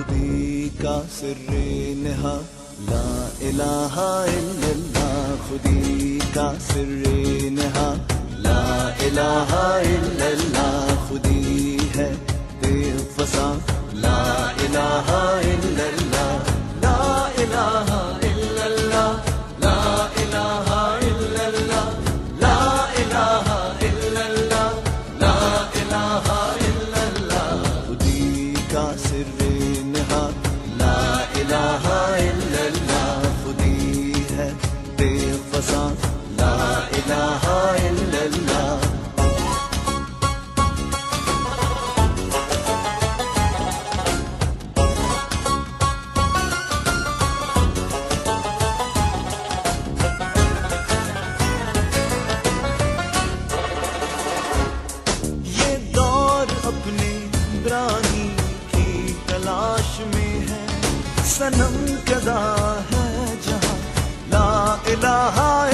خودی کا سر نہا لا الہ الا اللہ، خودی کا سر نہا لا الہ الا اللہ، خودی ہے تیغ فساں لا الہ الا اللہ، لا الہ الا اللہ، لا الہ الا اللہ، لا الہ الا اللہ، لا الہ الا اللہ، خودی کا سر نہا لا الہ الا اللہ، خودی ہے تیغ فساں لا الہ الا اللہ۔ اپنے برانی کی تلاش میں ہے، صنم کدا ہے جہاں لا الہ